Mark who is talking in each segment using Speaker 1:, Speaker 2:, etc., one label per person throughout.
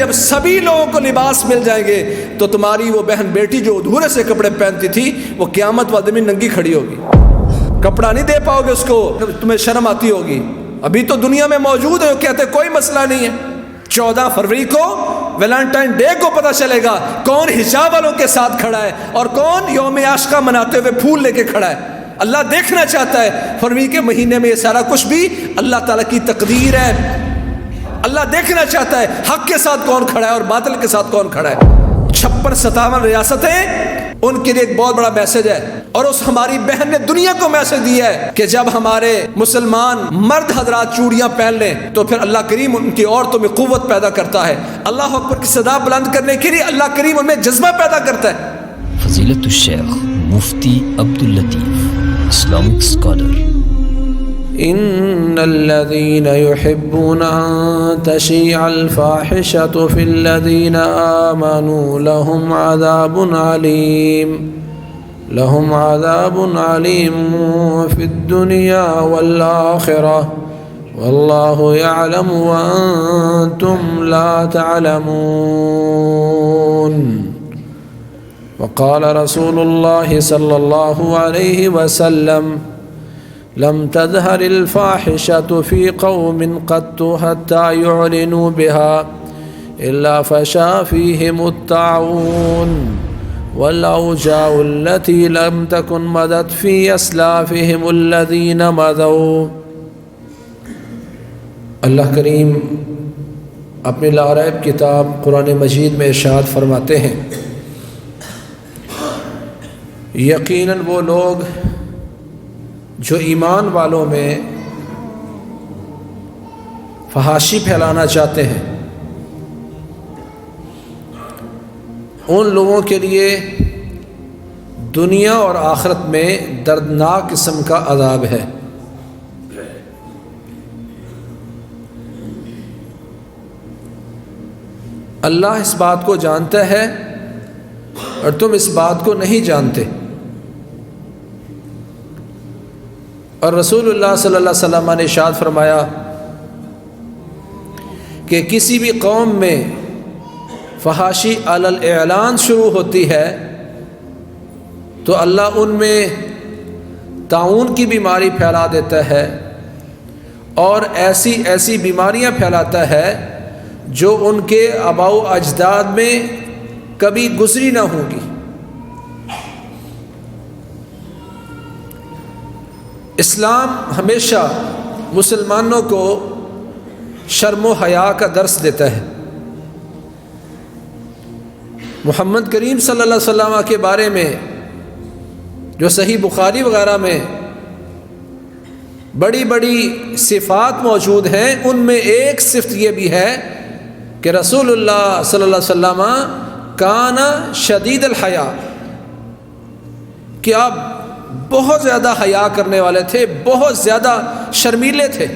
Speaker 1: جب سبھی لوگوں کو لباس مل جائیں گے تو تمہاری وہ بہن بیٹی جو ادھورے سے کپڑے پہنتی تھی وہ قیامت والے دن ننگی کھڑی ہوگی، کپڑا نہیں دے پاؤ گے اس کو، تمہیں شرم آتی ہوگی۔ ابھی تو دنیا میں موجود ہے، کہتے کوئی مسئلہ نہیں ہے۔ 14 فروری کو ویلنٹائن ڈے کو پتہ چلے گا کون حجاب والوں کے ساتھ کھڑا ہے اور کون یوم عاشقہ مناتے ہوئے پھول لے کے کھڑا ہے۔ اللہ دیکھنا چاہتا ہے فروری کے مہینے میں یہ سارا کچھ بھی اللہ تعالیٰ کی تقدیر ہے۔ اللہ دیکھنا چاہتا ہے حق کے ساتھ کون کھڑا ہے اور باطل کے ساتھ کون کھڑا ہے۔ 56-57 ریاستیں، ان کے لیے ایک بہت بڑا میسج ہے، اور اس ہماری بہن نے دنیا کو میسج دیا ہے کہ جب ہمارے مسلمان مرد حضرات چوڑیاں پہن لیں تو پھر اللہ کریم ان کی عورتوں میں قوت پیدا کرتا ہے، اللہ اکبر کی صدا بلند کرنے کے لیے اللہ کریم ان میں جذبہ پیدا کرتا ہے۔
Speaker 2: فضیلت الشیخ مفتی عبداللطیف، اسلامک اسکالر۔
Speaker 3: ان الذين يحبون ان تشيع الفاحشة في الذين آمنوا لهم عذاب عليم في الدنيا والآخرة والله يعلم وأنتم لا تعلمون۔ وقال رسول الله صلى الله عليه وسلم: لم تظهر الفاحشة في قوم قط حتى يعلنوا بها إلا فشا فيهم الطاعون والأوجاع التي لم تكن مضت في أسلافهم الذين مضوا۔ اللہ کریم اپنی لاریب کتاب قرآن مجید میں ارشاد فرماتے ہیں، یقیناً وہ لوگ جو ایمان والوں میں فحاشی پھیلانا چاہتے ہیں، ان لوگوں کے لیے دنیا اور آخرت میں دردناک قسم کا عذاب ہے۔ اللہ اس بات کو جانتا ہے اور تم اس بات کو نہیں جانتے، اور رسول اللہ صلی اللہ علیہ وسلم نے ارشاد فرمایا کہ کسی بھی قوم میں فحاشی علی الاعلان شروع ہوتی ہے تو اللہ ان میں طاعون کی بیماری پھیلا دیتا ہے اور ایسی ایسی بیماریاں پھیلاتا ہے جو ان کے آباء و اجداد میں کبھی گزری نہ ہوں گی۔ اسلام ہمیشہ مسلمانوں کو شرم و حیا کا درس دیتا ہے۔ محمد کریم صلی اللہ علیہ وسلم کے بارے میں جو صحیح بخاری وغیرہ میں بڑی بڑی صفات موجود ہیں، ان میں ایک صفت یہ بھی ہے کہ رسول اللہ صلی اللہ علیہ وسلم کان شدید الحیا، کہ آپ بہت زیادہ حیا کرنے والے تھے، بہت زیادہ شرمیلے تھے۔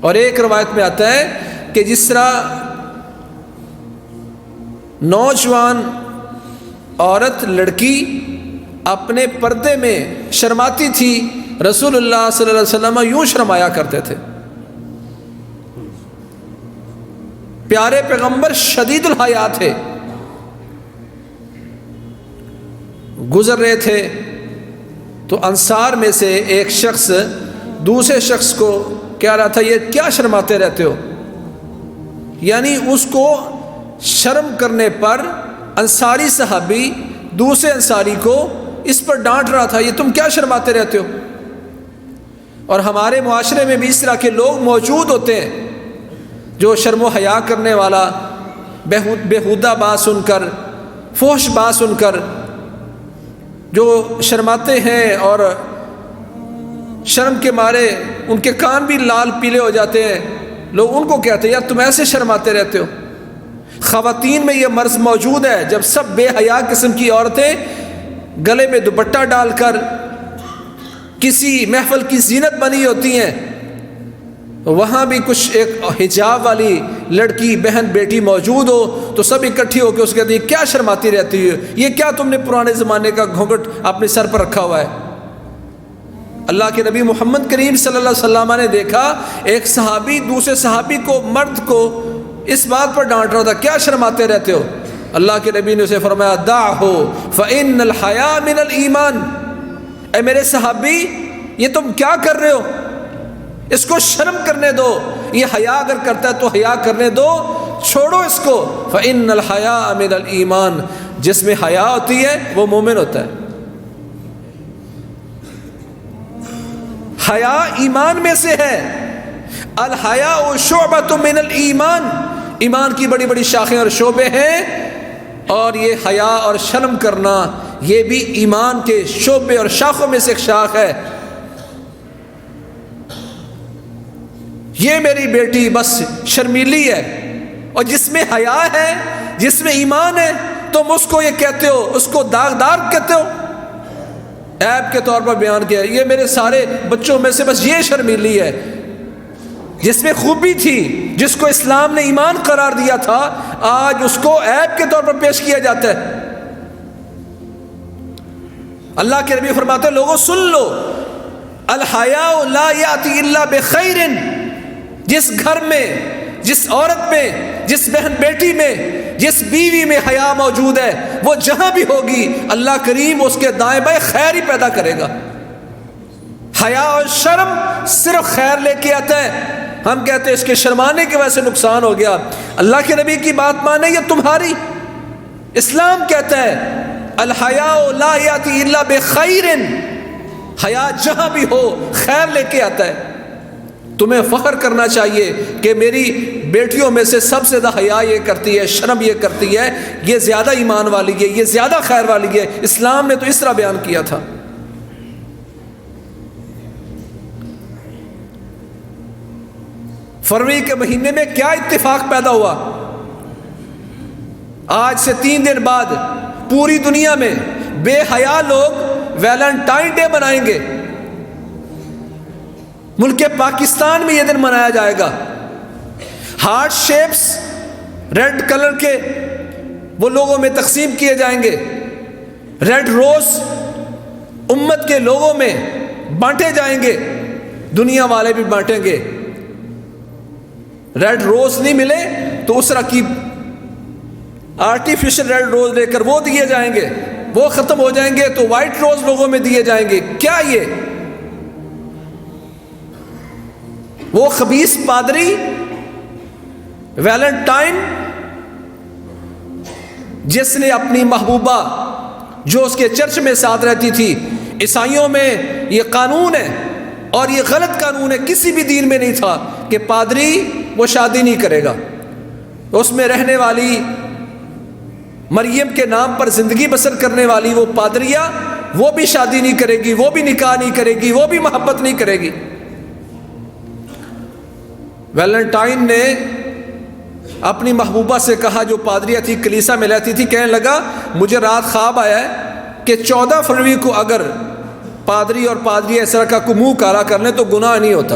Speaker 3: اور ایک روایت میں آتا ہے کہ جس طرح نوجوان عورت لڑکی اپنے پردے میں شرماتی تھی، رسول اللہ صلی اللہ علیہ وسلم یوں شرمایا کرتے تھے۔ پیارے پیغمبر شدید الحیا تھے، گزر رہے تھے تو انصار میں سے ایک شخص دوسرے شخص کو کہہ رہا تھا، یہ کیا شرماتے رہتے ہو؟ یعنی اس کو شرم کرنے پر انصاری صحابی دوسرے انصاری کو اس پر ڈانٹ رہا تھا، یہ تم کیا شرماتے رہتے ہو؟ اور ہمارے معاشرے میں بھی اس طرح کے لوگ موجود ہوتے ہیں جو شرم و حیا کرنے والا، بیہودہ بات سن کر، فحش بات سن کر جو شرماتے ہیں اور شرم کے مارے ان کے کان بھی لال پیلے ہو جاتے ہیں، لوگ ان کو کہتے ہیں یار تم ایسے شرماتے رہتے ہو۔ خواتین میں یہ مرض موجود ہے، جب سب بے حیا قسم کی عورتیں گلے میں دوپٹہ ڈال کر کسی محفل کی زینت بنی ہوتی ہیں، وہاں بھی کچھ ایک حجاب والی لڑکی بہن بیٹی موجود ہو تو سب اکٹھی ہو کے اس کہتے ہیں کیا شرماتی رہتی ہے، یہ کیا تم نے پرانے زمانے کا گھونگھٹ اپنے سر پر رکھا ہوا ہے۔ اللہ کے نبی محمد کریم صلی اللہ علیہ وسلم نے دیکھا ایک صحابی دوسرے صحابی کو، مرد کو اس بات پر ڈانٹ رہا تھا، کیا شرماتے رہتے ہو؟ اللہ کے نبی نے اسے فرمایا دعہو فإن الحیاء من الایمان، اے میرے صحابی یہ تم کیا کر رہے ہو، اس کو شرم کرنے دو، یہ حیا اگر کرتا ہے تو حیا کرنے دو، چھوڑو اس کو۔ فإن الحیاء من الایمان، جس میں حیا ہوتی ہے وہ مومن ہوتا ہے۔ حیا ایمان میں سے ہے، الحیاء شعبۃ من الایمان، ایمان کی بڑی بڑی شاخیں اور شعبے ہیں، اور یہ حیا اور شرم کرنا یہ بھی ایمان کے شعبے اور شاخوں میں سے ایک شاخ ہے۔ یہ میری بیٹی بس شرمیلی ہے، اور جس میں حیا ہے، جس میں ایمان ہے، تم اس کو یہ کہتے ہو، اس کو داغدار کہتے ہو، عیب کے طور پر بیان کیا ہے۔ یہ میرے سارے بچوں میں سے بس یہ شرمیلی ہے، جس میں خوبی تھی، جس کو اسلام نے ایمان قرار دیا تھا، آج اس کو عیب کے طور پر پیش کیا جاتا ہے۔ اللہ کے نبی فرماتے ہیں لوگوں سن لو، الحیاء لا یاتی الا بخیر، جس گھر میں، جس عورت میں، جس بہن بیٹی میں، جس بیوی میں حیا موجود ہے، وہ جہاں بھی ہوگی اللہ کریم اس کے دائیں بائیں خیر ہی پیدا کرے گا۔ حیا اور شرم صرف خیر لے کے آتا ہے۔ ہم کہتے ہیں اس کے شرمانے کی وجہ سے نقصان ہو گیا، اللہ کے نبی کی بات مانے یہ تمہاری۔ اسلام کہتا ہے الحیاء لا یاتی الا بخیر، حیا جہاں بھی ہو خیر لے کے آتا ہے۔ تمہیں فخر کرنا چاہیے کہ میری بیٹیوں میں سے سب سے زیادہ حیا یہ کرتی ہے، شرم یہ کرتی ہے، یہ زیادہ ایمان والی ہے، یہ زیادہ خیر والی ہے۔ اسلام نے تو اس طرح بیان کیا تھا۔ فروری کے مہینے میں کیا اتفاق پیدا ہوا؟ آج سے 3 دن بعد پوری دنیا میں بے حیا لوگ ویلنٹائن ڈے منائیں گے۔ ملک پاکستان میں یہ دن منایا جائے گا۔ ہارٹ شیپس ریڈ کلر کے وہ لوگوں میں تقسیم کیے جائیں گے، ریڈ روز امت کے لوگوں میں بانٹے جائیں گے، دنیا والے بھی بانٹیں گے۔ ریڈ روز نہیں ملے تو اس طرح کی آرٹیفیشل ریڈ روز لے کر وہ دیے جائیں گے، وہ ختم ہو جائیں گے تو وائٹ روز لوگوں میں دیے جائیں گے۔ کیا یہ وہ خبیث پادری ویلنٹائن جس نے اپنی محبوبہ جو اس کے چرچ میں ساتھ رہتی تھی، عیسائیوں میں یہ قانون ہے اور یہ غلط قانون ہے، کسی بھی دین میں نہیں تھا کہ پادری وہ شادی نہیں کرے گا، اس میں رہنے والی مریم کے نام پر زندگی بسر کرنے والی وہ پادریہ وہ بھی شادی نہیں کرے گی، وہ بھی نکاح نہیں کرے گی، وہ بھی محبت نہیں کرے گی۔ ویلنٹائن نے اپنی محبوبہ سے کہا جو پادریہ تھی، کلیسا میں رہتی تھی، کہنے لگا مجھے رات خواب آیا ہے کہ 14 فروری کو اگر پادری اور پادریہ اس طرح کا کو منہ کالا کر لیں تو گناہ نہیں ہوتا۔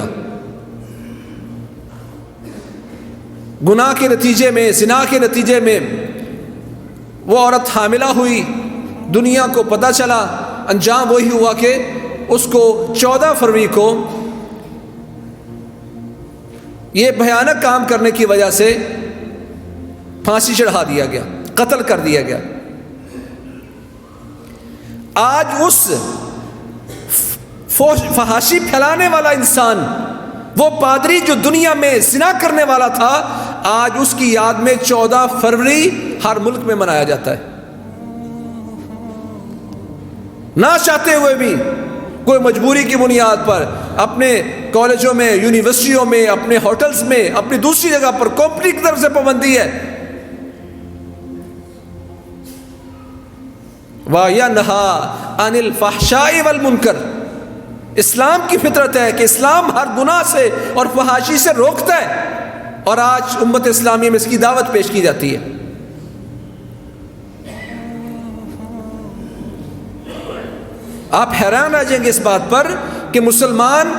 Speaker 3: گناہ کے نتیجے میں، زنا کے نتیجے میں وہ عورت حاملہ ہوئی، دنیا کو پتہ چلا، انجام وہی ہوا کہ اس کو 14 فروری کو یہ بھیانک کام کرنے کی وجہ سے پھانسی چڑھا دیا گیا، قتل کر دیا گیا۔ آج اس فحاشی پھیلانے والا انسان، وہ پادری جو دنیا میں زنا کرنے والا تھا، آج اس کی یاد میں 14 فروری ہر ملک میں منایا جاتا ہے۔ نہ چاہتے ہوئے بھی کوئی مجبوری کی بنیاد پر اپنے کالجوں میں، یونیورسٹیوں میں، اپنے ہوٹلز میں، اپنی دوسری جگہ پر کمپنی کی طرف سے پابندی ہے۔ وَيَنْهَا عَنِ الْفَحْشَاءِ وَالْمُنْكَرِ، اسلام کی فطرت ہے کہ اسلام ہر گناہ سے اور فحاشی سے روکتا ہے، اور آج امت اسلامی میں اس کی دعوت پیش کی جاتی ہے۔ آپ حیران رہ جائیں گے اس بات پر کہ مسلمان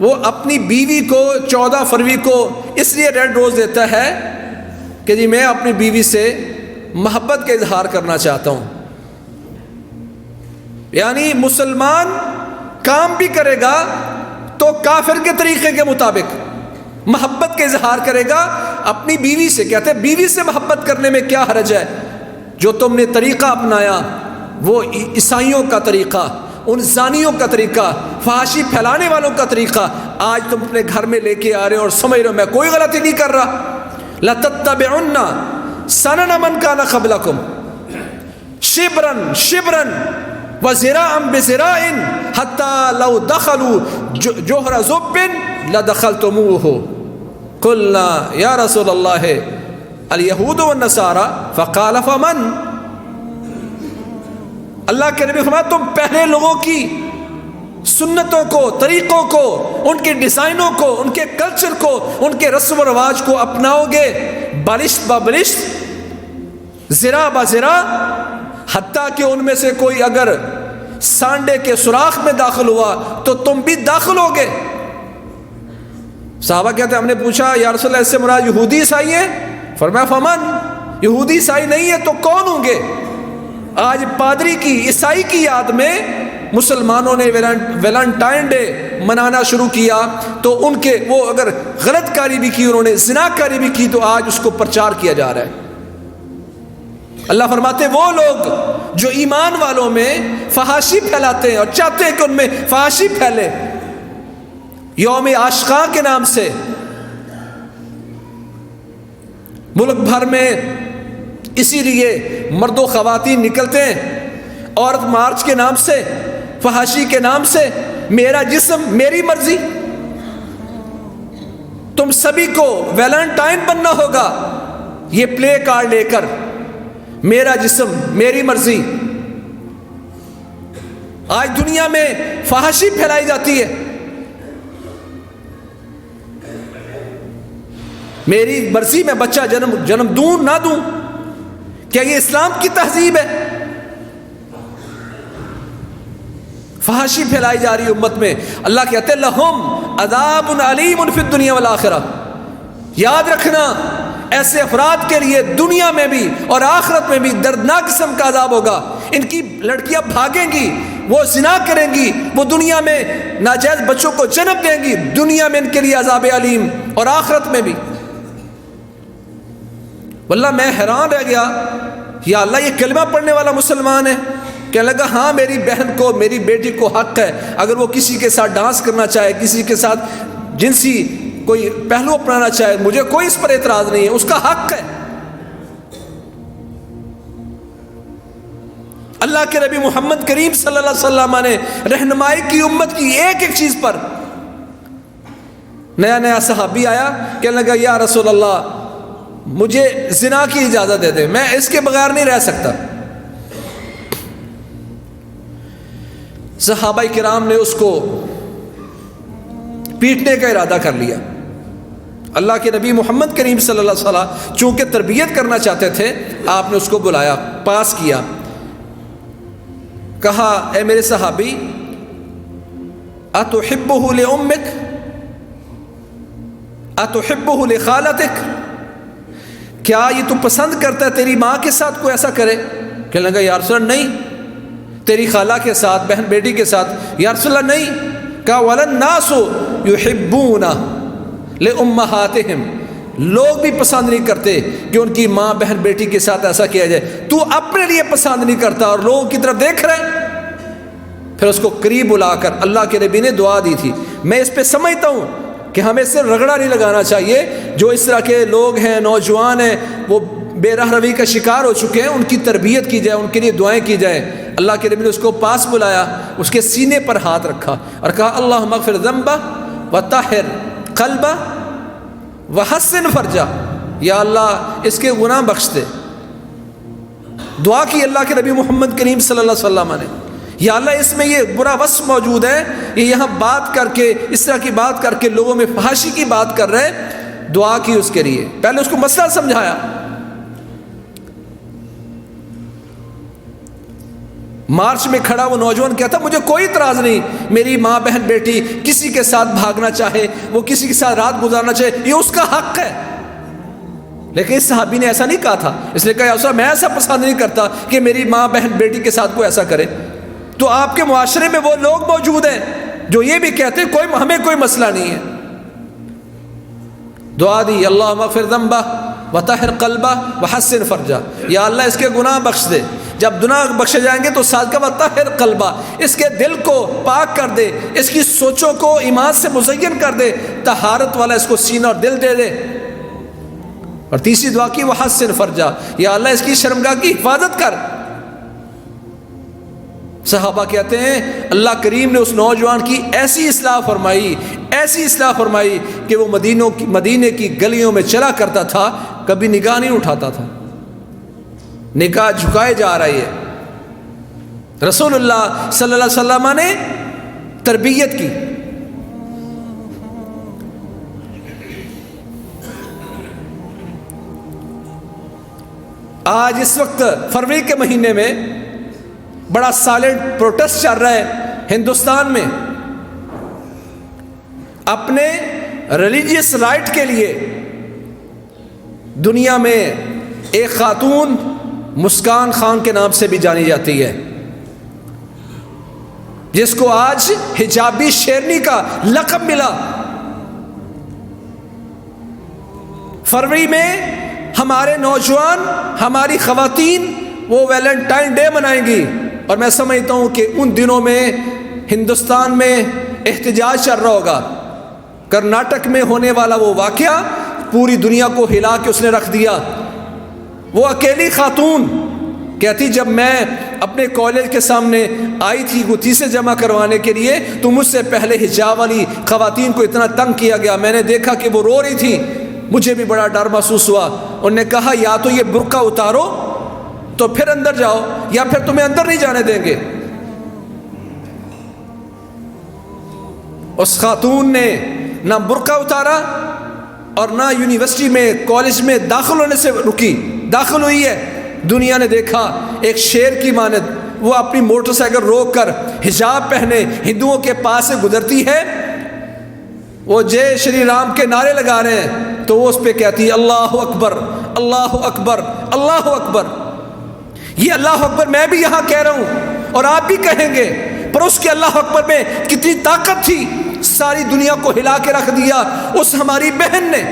Speaker 3: وہ اپنی بیوی کو 14 فروری کو اس لیے ریڈ روز دیتا ہے کہ جی میں اپنی بیوی سے محبت کا اظہار کرنا چاہتا ہوں۔ یعنی مسلمان کام بھی کرے گا تو کافر کے طریقے کے مطابق، محبت کا اظہار کرے گا اپنی بیوی سے. کہتے ہیں بیوی سے محبت کرنے میں کیا حرج ہے؟ جو تم نے طریقہ اپنایا وہ عیسائیوں کا طریقہ، ان زانیوں کا طریقہ، فحاشی پھیلانے والوں کا طریقہ آج تم اپنے گھر میں لے کے آ رہے ہو اور سمجھ رہے ہو میں کوئی غلطی نہیں کر رہا. لَتَتَّبِعُنَّ سَنَنَ مَنْ كَانَ قَبْلَكُمْ شِبْرًا شِبْرًا وَذِرَاعًا بِذِرَاعٍ حَتَّى لَوْ دَخَلُوا جُحْرَ ذُبٍّ لَدَخَلْتُمُوهُ. قُلْنَا يَا رَسُولَ اللَّهِ الْيَهُودُ وَالنَّصَارَى فَقَالَ فَمَنْ. اللہ کے نبی فرمایا تم پہلے لوگوں کی سنتوں کو، طریقوں کو، ان کے ڈیزائنوں کو، ان کے کلچر کو، ان کے رسم و رواج کو اپناؤ گے بالشت با بالشت، ذرا با ذرا، حتیٰ کہ ان میں سے کوئی اگر سانڈے کے سوراخ میں داخل ہوا تو تم بھی داخل ہوگے. صحابہ کہتے ہیں ہم نے پوچھا یا رسول اللہ اس سے مراد یہودی عیسائی ہے؟ فرمایا فمن، یہودی عیسائی نہیں ہے تو کون ہوں گے؟ آج پادری کی، عیسائی کی یاد میں مسلمانوں نے ویلنٹائن ڈے منانا شروع کیا تو ان کے وہ اگر غلط کاری بھی کی، انہوں نے زنا کاری بھی کی تو آج اس کو پرچار کیا جا رہا ہے. اللہ فرماتے وہ لوگ جو ایمان والوں میں فحاشی پھیلاتے ہیں اور چاہتے ہیں کہ ان میں فحاشی پھیلے، یوم عاشقاں کے نام سے ملک بھر میں اسی لیے مرد و خواتین نکلتے ہیں، عورت مارچ کے نام سے، فحاشی کے نام سے، میرا جسم میری مرضی. تم سبھی کو ویلنٹائن بننا ہوگا یہ پلے کارڈ لے کر، میرا جسم میری مرضی. آج دنیا میں فحاشی پھیلائی جاتی ہے، میری مرضی میں بچہ جنم دوں نہ دوں. کیا یہ اسلام کی تہذیب ہے؟ فحاشی پھیلائی جا رہی امت میں. اللہ کہتے ہیں لہم عذاب علیم فی الدنیا والآخرہ. یاد رکھنا ایسے افراد کے لیے دنیا میں بھی اور آخرت میں بھی دردناک قسم کا عذاب ہوگا. ان کی لڑکیاں بھاگیں گی، وہ زنا کریں گی، وہ دنیا میں ناجائز بچوں کو جنم دیں گی، دنیا میں ان کے لیے عذاب علیم اور آخرت میں بھی. واللہ میں حیران رہ گیا، یا اللہ یہ کلمہ پڑھنے والا مسلمان ہے. کہنے لگا ہاں میری بہن کو، میری بیٹی کو حق ہے اگر وہ کسی کے ساتھ ڈانس کرنا چاہے، کسی کے ساتھ جنسی کوئی پہلو اپنانا چاہے، مجھے کوئی اس پر اعتراض نہیں ہے، اس کا حق ہے. اللہ کے نبی محمد کریم صلی اللہ علیہ وسلم نے رہنمائی کی امت کی ایک ایک چیز پر. نیا صحابی آیا، کہنے لگا یا رسول اللہ مجھے زنا کی اجازت دے دیں، میں اس کے بغیر نہیں رہ سکتا. صحابہ کرام نے اس کو پیٹنے کا ارادہ کر لیا. اللہ کے نبی محمد کریم صلی اللہ علیہ وسلم چونکہ تربیت کرنا چاہتے تھے، آپ نے اس کو بلایا، پاس کیا، کہا اے میرے صحابی اتحبہ لامک اتحبہ لخالتک، کیا یہ تو پسند کرتا ہے تیری ماں کے ساتھ کوئی ایسا کرے؟ کہنے لگا یا رسول اللہ نہیں. تیری خالہ کے ساتھ، بہن بیٹی کے ساتھ؟ یا رسول اللہ نہیں. کہا وَلَلنَّاسُ يُحِبُّونَ لِأُمَّهَاتِهِمْ، لوگ بھی پسند نہیں کرتے کہ ان کی ماں بہن بیٹی کے ساتھ ایسا کیا جائے، تو اپنے لیے پسند نہیں کرتا اور لوگوں کی طرف دیکھ رہے. پھر اس کو قریب بلا کر اللہ کے نبی نے دعا دی تھی. میں اس پہ سمجھتا ہوں کہ ہمیں اس سے رگڑا نہیں لگانا چاہیے. جو اس طرح کے لوگ ہیں، نوجوان ہیں، وہ بے راہ روی کا شکار ہو چکے ہیں، ان کی تربیت کی جائے، ان کے لیے دعائیں کی جائیں. اللہ کے نبی نے اس کو پاس بلایا، اس کے سینے پر ہاتھ رکھا اور کہا اللہم اغفر ذنبہ وطہر قلبہ وحسن فرجہ، یا اللہ اس کے گناہ بخش دے. دعا کی اللہ کے نبی محمد کریم صلی اللہ علیہ وسلم نے، یا اللہ اس میں یہ برا وصف موجود ہے، یہ یہاں بات کر کے اس طرح کی بات کر کے لوگوں میں فحاشی کی بات کر رہے. دعا کی اس کے لیے، پہلے اس کو مسئلہ سمجھایا. مارچ میں کھڑا وہ نوجوان کہتا مجھے کوئی اعتراض نہیں، میری ماں بہن بیٹی کسی کے ساتھ بھاگنا چاہے، وہ کسی کے ساتھ رات گزارنا چاہے، یہ اس کا حق ہے. لیکن اس صحابی نے ایسا نہیں کہا تھا. اس نے کہا یا رسول اللہ میں ایسا پسند نہیں کرتا کہ میری ماں بہن بیٹی کے ساتھ کوئی ایسا کرے. تو آپ کے معاشرے میں وہ لوگ موجود ہیں جو یہ بھی کہتے ہیں ہمیں کوئی مسئلہ نہیں ہے. دعا دی اللہم اغفر ذنبہ وطہر قلبہ وحسن فرجہ، یا اللہ اس کے گناہ بخش دے، جب گناہ بخشے جائیں گے تو ساتھ کا وطہر قلبہ، اس کے دل کو پاک کر دے، اس کی سوچوں کو ایمان سے مزین کر دے، طہارت والا اس کو سینہ اور دل دے دے۔ اور تیسری دعا کی وحسن فرجہ، یا اللہ اس کی شرمگاہ کی حفاظت کر۔ صحابہ کہتے ہیں اللہ کریم نے اس نوجوان کی ایسی اصلاح فرمائی، ایسی اصلاح فرمائی کہ وہ مدینے کی گلیوں میں چلا کرتا تھا، کبھی نگاہ نہیں اٹھاتا تھا، نگاہ جھکائے جا رہی ہے۔ رسول اللہ صلی اللہ علیہ وسلم نے تربیت کی۔ آج اس وقت فروری کے مہینے میں بڑا سائلنٹ پروٹیسٹ چل رہا ہے ہندوستان میں، اپنے ریلیجیس رائٹ کے لیے۔ دنیا میں ایک خاتون مسکان خان کے نام سے بھی جانی جاتی ہے، جس کو آج حجابی شیرنی کا لقب ملا۔ فروری میں ہمارے نوجوان، ہماری خواتین وہ ویلنٹائن ڈے منائیں گی، اور میں سمجھتا ہوں کہ ان دنوں میں ہندوستان میں احتجاج چل رہا ہوگا۔ کرناٹک میں ہونے والا وہ واقعہ پوری دنیا کو ہلا کے اس نے رکھ دیا۔ وہ اکیلی خاتون کہتی جب میں اپنے کالج کے سامنے آئی تھی گتھی جمع کروانے کے لیے تو مجھ سے پہلے حجاب والی خواتین کو اتنا تنگ کیا گیا، میں نے دیکھا کہ وہ رو رہی تھی، مجھے بھی بڑا ڈر محسوس ہوا۔ انہوں نے کہا یا تو یہ برقع اتارو تو پھر اندر جاؤ، یا پھر تمہیں اندر نہیں جانے دیں گے۔ اس خاتون نے نہ برقع اتارا اور نہ یونیورسٹی میں کالج میں داخل ہونے سے رکی، داخل ہوئی ہے۔ دنیا نے دیکھا ایک شیر کی مانند وہ اپنی موٹر سائیکل روک کر حجاب پہنے ہندوؤں کے پاس سے گزرتی ہے، وہ جے شری رام کے نعرے لگا رہے ہیں تو وہ اس پہ کہتی ہے اللہ اکبر اللہ اکبر اللہ اکبر۔ یہ اللہ اکبر میں بھی یہاں کہہ رہا ہوں اور آپ بھی کہیں گے، پر اس کے اللہ اکبر میں کتنی طاقت تھی، ساری دنیا کو ہلا کے رکھ دیا اس ہماری بہن نے۔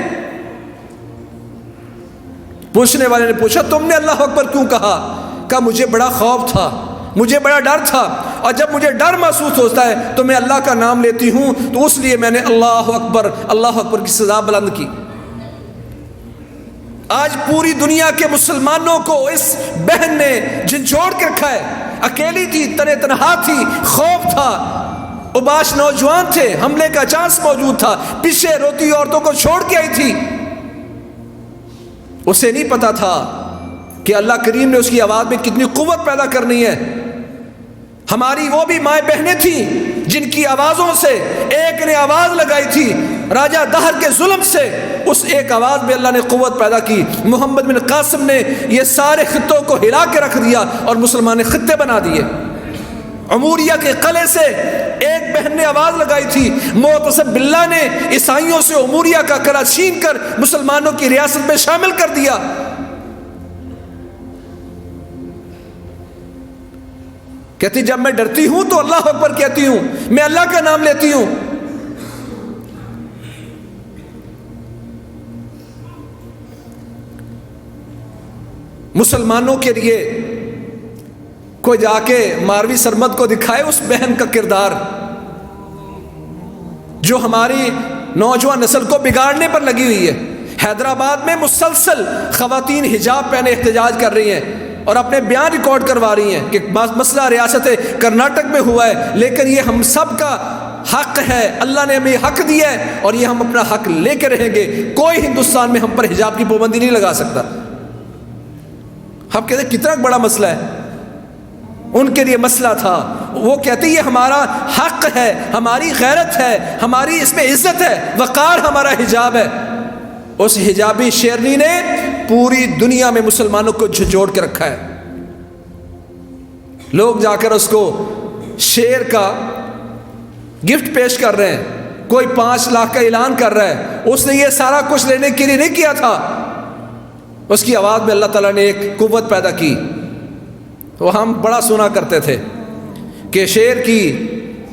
Speaker 3: پوچھنے والے نے پوچھا تم نے اللہ اکبر کیوں کہا؟ کہا مجھے بڑا خوف تھا، مجھے بڑا ڈر تھا، اور جب مجھے ڈر محسوس ہوتا ہے تو میں اللہ کا نام لیتی ہوں، تو اس لیے میں نے اللہ اکبر کی سزا بلند کی۔ آج پوری دنیا کے مسلمانوں کو اس بہن نے جھنجھوڑ کے رکھا ہے۔ اکیلی تھی، تنہا تھی، خوف تھا، اوباش نوجوان تھے، حملے کا چانس موجود تھا، پیچھے روتی عورتوں کو چھوڑ کے آئی تھی۔ اسے نہیں پتا تھا کہ اللہ کریم نے اس کی آواز میں کتنی قوت پیدا کرنی ہے۔ ہماری وہ بھی مائیں بہنیں تھیں جن کی آوازوں سے ایک نے آواز لگائی تھی راجہ دہر کے ظلم سے، اس ایک آواز میں اللہ نے قوت پیدا کی۔ محمد بن قاسم نے یہ سارے خطوں کو ہلا کے رکھ دیا اور مسلمان خطے بنا دیے۔ عموریہ کے قلعے سے ایک بہن نے آواز لگائی تھی، معتصم باللہ نے عیسائیوں سے عموریہ کا قلعہ چھین کر مسلمانوں کی ریاست میں شامل کر دیا۔ کہتی جب میں ڈرتی ہوں تو اللہ اکبر کہتی ہوں، میں اللہ کا نام لیتی ہوں۔ مسلمانوں کے لیے کوئی جا کے ماروی سرمد کو دکھائے اس بہن کا کردار جو ہماری نوجوان نسل کو بگاڑنے پر لگی ہوئی ہے۔ حیدرآباد میں مسلسل خواتین حجاب پہنے احتجاج کر رہی ہیں اور اپنے بیان ریکارڈ کروا رہی ہیں کہ مسئلہ ریاست کرناٹک میں ہوا ہے، لیکن یہ ہم سب کا حق ہے، اللہ نے ہمیں حق دیا ہے اور یہ ہم اپنا حق لے کے رہیں گے۔ کوئی ہندوستان میں ہم پر حجاب کی پابندی نہیں لگا سکتا۔ ہم کہتے ہیں کتنا بڑا مسئلہ ہے، ان کے لیے مسئلہ تھا۔ وہ کہتے یہ ہمارا حق ہے، ہماری غیرت ہے، ہماری اس میں عزت ہے، وقار ہمارا حجاب ہے۔ اس حجابی شیرنی نے پوری دنیا میں مسلمانوں کو جھنجھوڑ کے رکھا ہے۔ لوگ جا کر اس کو شیر کا گفٹ پیش کر رہے ہیں، کوئی 5 لاکھ کا اعلان کر رہا ہے۔ اس نے یہ سارا کچھ لینے کے لیے نہیں کیا تھا، اس کی آواز میں اللہ تعالیٰ نے ایک قوت پیدا کی۔ وہ ہم بڑا سنا کرتے تھے کہ شیر کی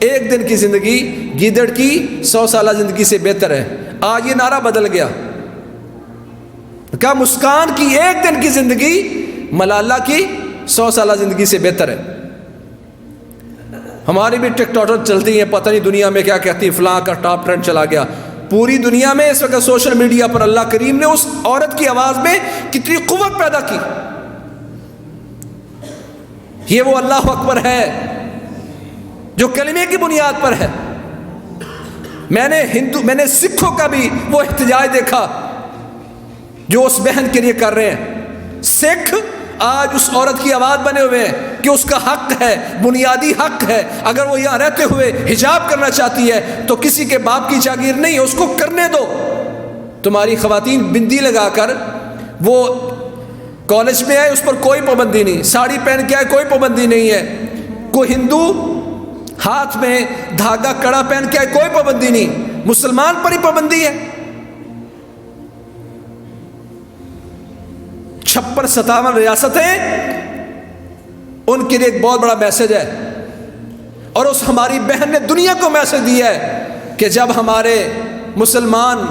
Speaker 3: 1 دن کی زندگی گیدڑ کی 100 سالہ زندگی سے بہتر ہے۔ آج یہ نعرہ بدل گیا، کہا مسکان کی ایک دن کی زندگی ملالہ کی 100 سالہ زندگی سے بہتر ہے. ہماری بھی ٹک ٹاک چلتی ہیں، پتہ نہیں دنیا میں کیا کہتی ہیں، فلاں کا ٹاپ ٹرینڈ چلا گیا. پوری دنیا میں اس وقت سوشل میڈیا پر اللہ کریم نے اس عورت کی آواز میں کتنی قوت پیدا کی. یہ وہ اللہ اکبر ہے جو کلمے کی بنیاد پر ہے. میں نے سکھوں کا بھی وہ احتجاج دیکھا جو اس بہن کے لیے کر رہے ہیں. سکھ آج اس عورت کی آواز بنے ہوئے ہیں کہ اس کا حق ہے، بنیادی حق ہے. اگر وہ یہاں رہتے ہوئے حجاب کرنا چاہتی ہے تو کسی کے باپ کی جاگیر نہیں ہے، اس کو کرنے دو. تمہاری خواتین بندی لگا کر وہ کالج میں آئے، اس پر کوئی پابندی نہیں. ساڑی پہن کے آئے، کوئی پابندی نہیں ہے. کوئی ہندو ہاتھ میں دھاگا کڑا پہن کے آئے، کوئی پابندی نہیں. مسلمان پر ہی پابندی ہے. 56-57 ریاستیں ان کے لیے ایک بہت بڑا میسج ہے. اور اس ہماری بہن نے دنیا کو میسج دیا ہے کہ جب ہمارے مسلمان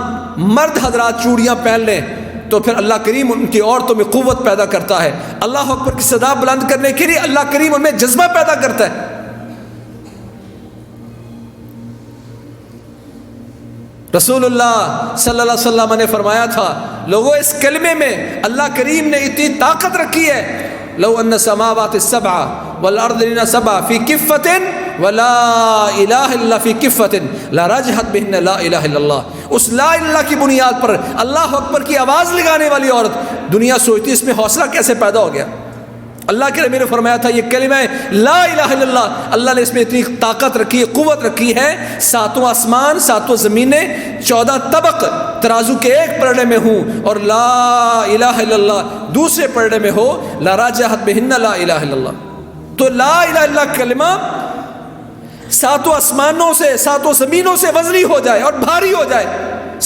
Speaker 3: مرد حضرات چوڑیاں پہن لیں تو پھر اللہ کریم ان کی عورتوں میں قوت پیدا کرتا ہے. اللہ اکبر کی صدا بلند کرنے کے لیے اللہ کریم ان میں جذبہ پیدا کرتا ہے. رسول اللہ صلی اللہ علیہ وسلم نے فرمایا تھا، لوگوں اس کلمے میں اللہ کریم نے اتنی طاقت رکھی ہے. لو ان السماوات السبع والارض سبع فی کفۃ ولا الہ الا فی کفۃ لرجحت بہن لا الہ الا اللہ. اس لا الہ الا کی بنیاد پر اللہ اکبر کی آواز لگانے والی عورت، دنیا سوچتی اس میں حوصلہ کیسے پیدا ہو گیا. اللہ کے نبی نے فرمایا تھا یہ کلمہ لا الہ الا اللہ، اللہ نے اس میں اتنی طاقت رکھی ہے، قوت رکھی ہے. 7 آسمان 7 زمینیں 14 طبق ترازو کے ایک پلڑے میں ہوں اور لا الہ الا اللہ دوسرے پلڑے میں ہو، لراجحت بہن لا الہ الا اللہ. تو لا الہ الا اللہ کلمہ 7 آسمانوں سے 7 زمینوں سے وزنی ہو جائے اور بھاری ہو جائے.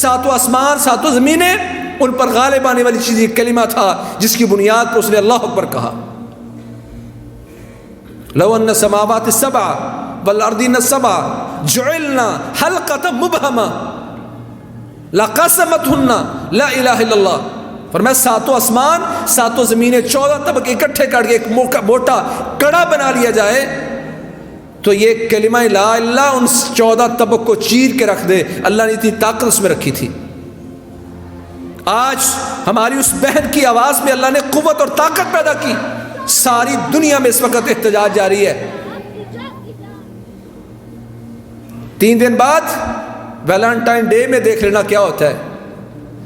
Speaker 3: 7 آسمان 7 زمینیں ان پر غالب آنے والی چیز یہ کلمہ تھا جس کی بنیاد پر اس نے اللہ اکبر کہا. لو ان السماوات السبع والارض السبع جعلنا حلقة مبهمة لقسمتهن لا الہ الا اللہ. فرمایا 7 آسمان 7 زمینیں 14 طبق اکٹھے کر کے ایک موٹا کڑا بنا لیا جائے تو یہ کلمہ لا الہ ان 14 طبق کو چیر کے رکھ دے. اللہ نے اتنی طاقت اس میں رکھی تھی. آج ہماری اس بہن کی آواز میں اللہ نے قوت اور طاقت پیدا کی. ساری دنیا میں اس وقت احتجاج جاری ہے. 3 دن بعد ویلنٹائن ڈے میں دیکھ لینا کیا ہوتا ہے.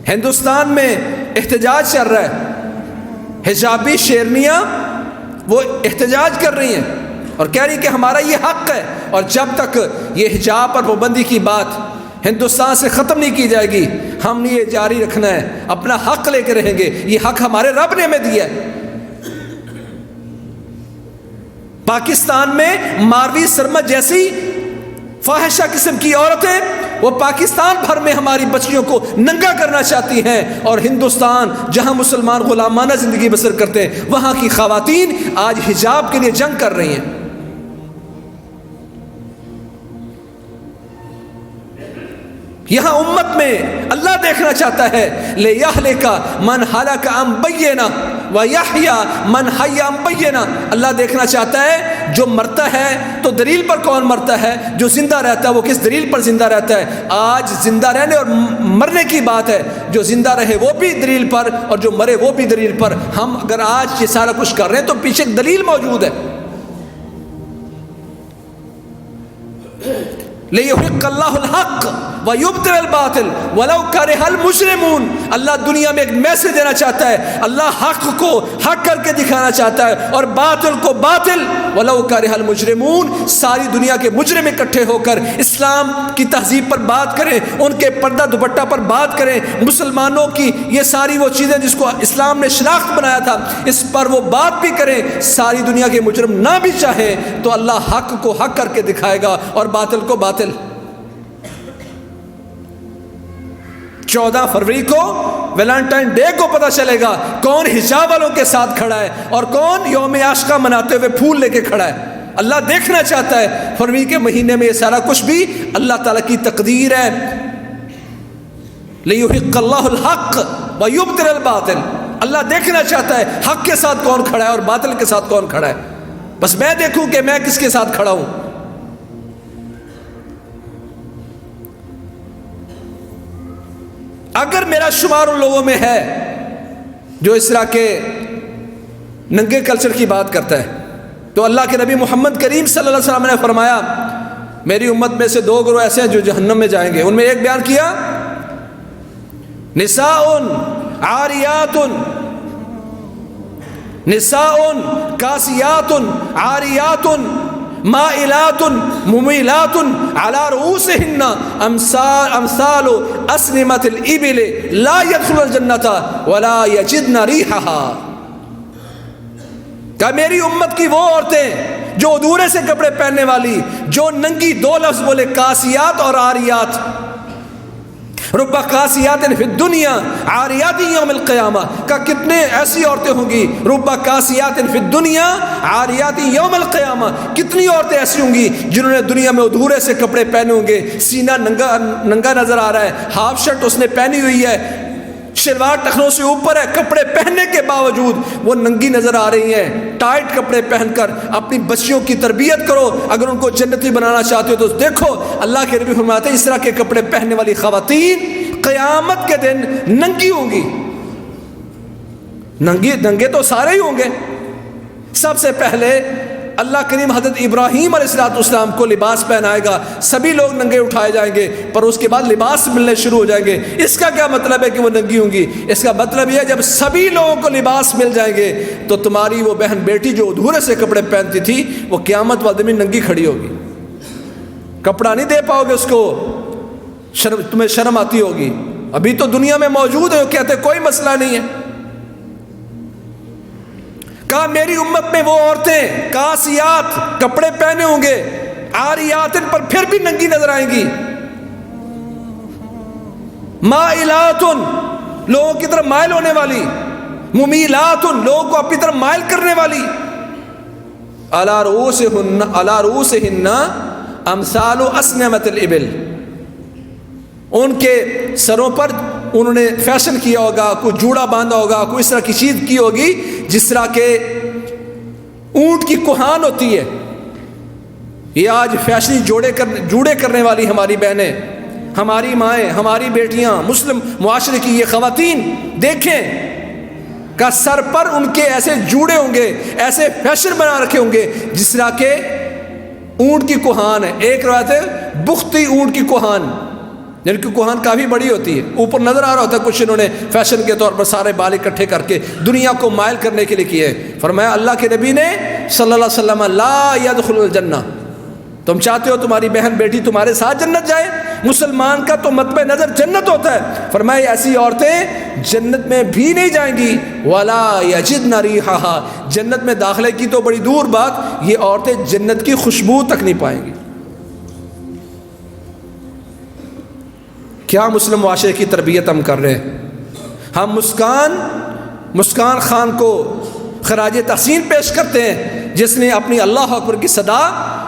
Speaker 3: ہندوستان میں احتجاج چل رہا ہے. حجابی شیرنیاں وہ احتجاج کر رہی ہیں اور کہہ رہی کہ ہمارا یہ حق ہے. اور جب تک یہ حجاب پر پابندی کی بات ہندوستان سے ختم نہیں کی جائے گی ہم نے یہ جاری رکھنا ہے، اپنا حق لے کے رہیں گے. یہ حق ہمارے رب نے ہمیں دیا ہے. پاکستان میں ماروی سرمد جیسی فاحشہ قسم کی عورتیں وہ پاکستان بھر میں ہماری بچیوں کو ننگا کرنا چاہتی ہیں. اور ہندوستان جہاں مسلمان غلامانہ زندگی بسر کرتے ہیں وہاں کی خواتین آج حجاب کے لیے جنگ کر رہی ہیں. یہاں امت میں اللہ دیکھنا چاہتا ہے لِيَهْلِكَ مَنْ هَلَكَ عَنْ بَيِّنَةٍ وَيَحْيَىٰ مَنْ حَيَّ عَنْ بَيِّنَةٍ. اللہ دیکھنا چاہتا ہے جو مرتا ہے تو دلیل پر کون مرتا ہے، جو زندہ رہتا ہے وہ کس دلیل پر زندہ رہتا ہے. آج زندہ رہنے اور مرنے کی بات ہے. جو زندہ رہے وہ بھی دلیل پر اور جو مرے وہ بھی دلیل پر. ہم اگر آج یہ سارا کچھ کر رہے ہیں تو پیچھے ایک دلیل موجود ہے. لِيُحِقَّ اللَّهُ الْحَقَّ وَيُبْطِلَ الْبَاطِلَ وَلَوْ كَرِهَ الْمُجْرِمُونَ. اللہ دنیا میں ایک میسج دینا چاہتا ہے. اللہ حق کو حق کر کے دکھانا چاہتا ہے اور باطل کو باطل. وَلَوْ كَرِهَ الْمُجْرِمُونَ. ساری دنیا کے مجرم اکٹھے ہو کر اسلام کی تہذیب پر بات کریں، ان کے پردہ دوپٹہ پر بات کریں، مسلمانوں کی یہ ساری وہ چیزیں جس کو اسلام نے شناخت بنایا تھا اس پر وہ بات بھی کریں. ساری دنیا کے مجرم نہ بھی چاہیں تو اللہ حق کو حق کر کے دکھائے گا اور باطل کو باطل. 14 فروری کو ویلنٹائن ڈے کو پتہ چلے گا کون حجاب والوں کے ساتھ کھڑا ہے اور کون یوم عاشقہ مناتے ہوئے پھول لے کے کھڑا ہے. اللہ دیکھنا چاہتا ہے. فروری کے مہینے میں یہ سارا کچھ بھی اللہ تعالیٰ کی تقدیر ہے. لِيُحِقَّ اللَّهُ الْحَقَّ وَيُبْطِلَ الْبَاطِلَ، اللہ دیکھنا چاہتا ہے حق کے ساتھ کون کھڑا ہے اور باطل کے ساتھ کون کھڑا ہے، بس میں دیکھوں کہ میں کس کے ساتھ کھڑا ہوں۔ اگر میرا شمار ان لوگوں میں ہے جو اس طرح کے ننگے کلچر کی بات کرتا ہے، تو اللہ کے نبی محمد کریم صلی اللہ علیہ وسلم نے فرمایا میری امت میں سے 2 گروہ ایسے ہیں جو جہنم میں جائیں گے۔ ان میں ایک بیان کیا نساء کاسیات عاریات مائلات ممیلات علی رؤوسہن امثال اسنمۃ الابل لا يدخلن الجنۃ ولا یجدن ریحھا۔ کہ میری امت کی وہ عورتیں جو ادھورے سے کپڑے پہننے والی، جو ننگی، 2 لفظ بولے کاسیات اور عاریات، رب کاسیات فی الدنیا عاریات یوم القیامہ، کا کتنے ایسی عورتیں ہوں گی، رب کاسیات فی الدنیا عاریات یوم القیامہ، کتنی عورتیں ایسی ہوں گی جنہوں نے دنیا میں ادھورے سے کپڑے پہنے ہوں گے، سینہ ننگا نظر آ رہا ہے، ہاف شرٹ اس نے پہنی ہوئی ہے، شلوار ٹخنوں سے اوپر ہے، کپڑے پہننے کے باوجود وہ ننگی نظر آ رہی ہیں۔ ٹائٹ کپڑے پہن کر اپنی بچیوں کی تربیت کرو، اگر ان کو جنتی بنانا چاہتے ہو تو دیکھو اللہ کے نبی فرماتے ہیں اس طرح کے کپڑے پہننے والی خواتین قیامت کے دن ننگی ہوں گی۔ ننگے تو سارے ہی ہوں گے۔ سب سے پہلے اللہ کریم حضرت ابراہیم علیہ السلام کو لباس پہنائے گا، سبھی لوگ ننگے اٹھائے جائیں گے، پر اس کے بعد لباس ملنے شروع ہو جائیں گے۔ اس کا کیا مطلب ہے کہ وہ ننگی ہوں گی؟ اس کا مطلب یہ ہے جب سبھی لوگوں کو لباس مل جائیں گے تو تمہاری وہ بہن بیٹی جو ادھورے سے کپڑے پہنتی تھی وہ قیامت والے دن ننگی کھڑی ہوگی، کپڑا نہیں دے پاؤ گے اس کو، تمہیں شرم آتی ہوگی۔ ابھی تو دنیا میں موجود ہے، کہتے کوئی مسئلہ نہیں ہے۔ کہا میری امت میں وہ عورتیں کاسیات کپڑے پہنے ہوں گے، عاریات پر پھر بھی ننگی نظر آئیں گی، مائلات لوگوں کی طرف مائل ہونے والی، ممیلات لوگوں کو اپنی طرف مائل کرنے والی، علی رؤوسہن امثال اسنمۃ الابل، ان کے سروں پر انہوں نے فیشن کیا ہوگا، کوئی جوڑا باندھا ہوگا، کوئی اس طرح کی چیز کی ہوگی جس طرح کے اونٹ کی کوہان ہوتی ہے۔ یہ آج فیشنی جوڑے کرنے والی ہماری بہنیں، ہماری مائیں، ہماری بیٹیاں، مسلم معاشرے کی یہ خواتین دیکھیں کہ سر پر ان کے ایسے جوڑے ہوں گے، ایسے فیشن بنا رکھے ہوں گے جس طرح کے اونٹ کی کوہان ہے۔ ایک روایت ہے بختی اونٹ کی کوہان، جن کی کوہان کافی بڑی ہوتی ہے، اوپر نظر آ رہا ہوتا ہے، کچھ انہوں نے فیشن کے طور پر سارے بال اکٹھے کر کے دنیا کو مائل کرنے کے لیے کیے۔ فرمایا اللہ کے نبی نے صلی اللہ علیہ وسلم لا يدخل الجنہ، تم چاہتے ہو تمہاری بہن بیٹی تمہارے ساتھ جنت جائے؟ مسلمان کا تو مطمع نظر جنت ہوتا ہے۔ فرمایا ایسی عورتیں جنت میں بھی نہیں جائیں گی، ولا یجدن ریحھا، جنت میں داخلے کی تو بڑی دور بات، یہ عورتیں جنت کی خوشبو تک نہیں پائیں گی۔ کیا مسلم معاشرے کی تربیت ہم کر رہے ہیں؟ ہم مسکان خان کو خراج تحسین پیش کرتے ہیں جس نے اپنی اللہ اکبر کی صدا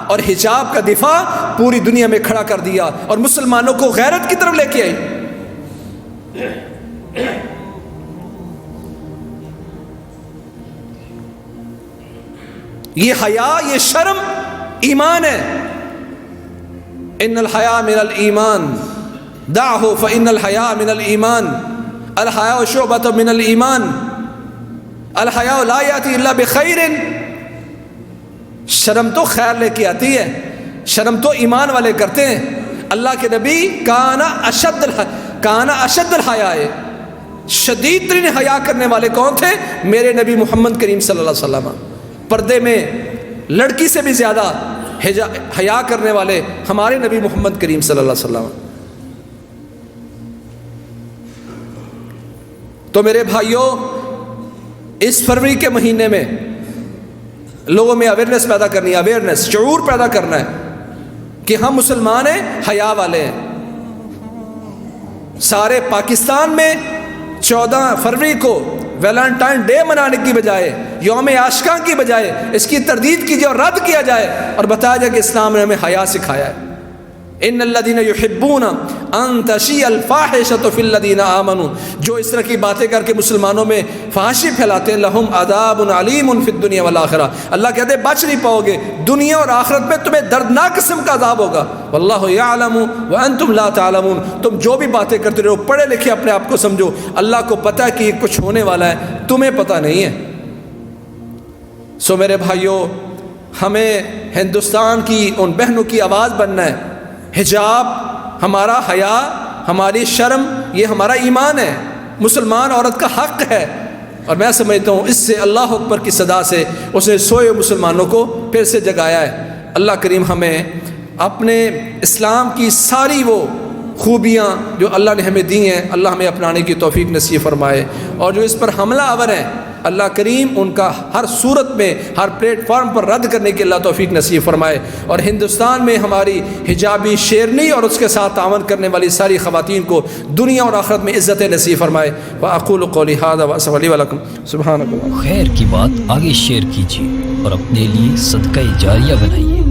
Speaker 3: اور حجاب کا دفاع پوری دنیا میں کھڑا کر دیا اور مسلمانوں کو غیرت کی طرف لے کے آئی۔ یہ حیا، یہ شرم ایمان ہے۔ ان الحیا من الایمان دعہ فإن الحیا من الایمان، الحیا شعبۃ من الایمان، الحیا لا یأتی الا بخیر، شرم تو خیر لے کے آتی ہے، شرم تو ایمان والے کرتے ہیں۔ اللہ کے نبی کان اشد الحیاء، شدید ترین حیا کرنے والے کون تھے؟ میرے نبی محمد کریم صلی اللہ علیہ وسلم۔ پردے میں لڑکی سے بھی زیادہ حیا کرنے والے ہمارے نبی محمد کریم صلی اللہ علیہ وسلم۔ تو میرے بھائیوں، اس فروری کے مہینے میں لوگوں میں اویئرنیس پیدا کرنی ہے، اویئرنیس، شعور پیدا کرنا ہے کہ ہم مسلمان ہیں، حیا والے ہیں۔ سارے پاکستان میں 14 فروری کو ویلنٹائن ڈے منانے کی بجائے، یوم عاشقاں کی بجائے اس کی تردید کیجیے اور رد کیا جائے اور بتایا جائے کہ اسلام نے ہمیں حیا سکھایا ہے۔ ان الذین یحبون
Speaker 1: ان تشیع الفاحشۃ فی الذین آمنوا، جو اس طرح کی باتیں کر کے مسلمانوں میں فحاشی پھیلاتے ہیں، لہم عذاب علیم فی الدنیا والآخرہ، اللہ کہتے ہیں بچ نہیں پاؤ گے، دنیا اور آخرت میں تمہیں دردناک قسم کا عذاب ہوگا۔ واللہ یعلم وانتم لا تعلمون، تم جو بھی باتیں کرتے رہو، پڑھے لکھے اپنے آپ کو سمجھو، اللہ کو پتہ ہے کہ یہ کچھ ہونے والا ہے، تمہیں پتہ نہیں ہے۔ سو میرے بھائیوں، ہمیں ہندوستان کی ان بہنوں کی آواز بننا ہے۔ حجاب ہمارا حیا، ہماری شرم، یہ ہمارا ایمان ہے، مسلمان عورت کا حق ہے، اور میں سمجھتا ہوں اس سے اللہ اکبر کی صدا سے اس نے سوئے مسلمانوں کو پھر سے جگایا ہے۔ اللہ کریم ہمیں اپنے اسلام کی ساری وہ خوبیاں جو اللہ نے ہمیں دی ہیں، اللہ ہمیں اپنانے کی توفیق نصیب فرمائے، اور جو اس پر حملہ آور ہیں اللہ کریم ان کا ہر صورت میں، ہر پلیٹ فارم پر رد کرنے کی اللہ توفیق نصیب فرمائے، اور ہندوستان میں ہماری حجابی شیرنی اور اس کے ساتھ تعاون کرنے والی ساری خواتین کو دنیا اور آخرت میں عزت نصیب فرمائے۔ وأقول قولی ھذا وأستغفر لي ولکم سبحانک اللہ۔
Speaker 2: خیر کی بات آگے شیئر کیجیے اور اپنے لیے صدقہ جاریہ بنائیے۔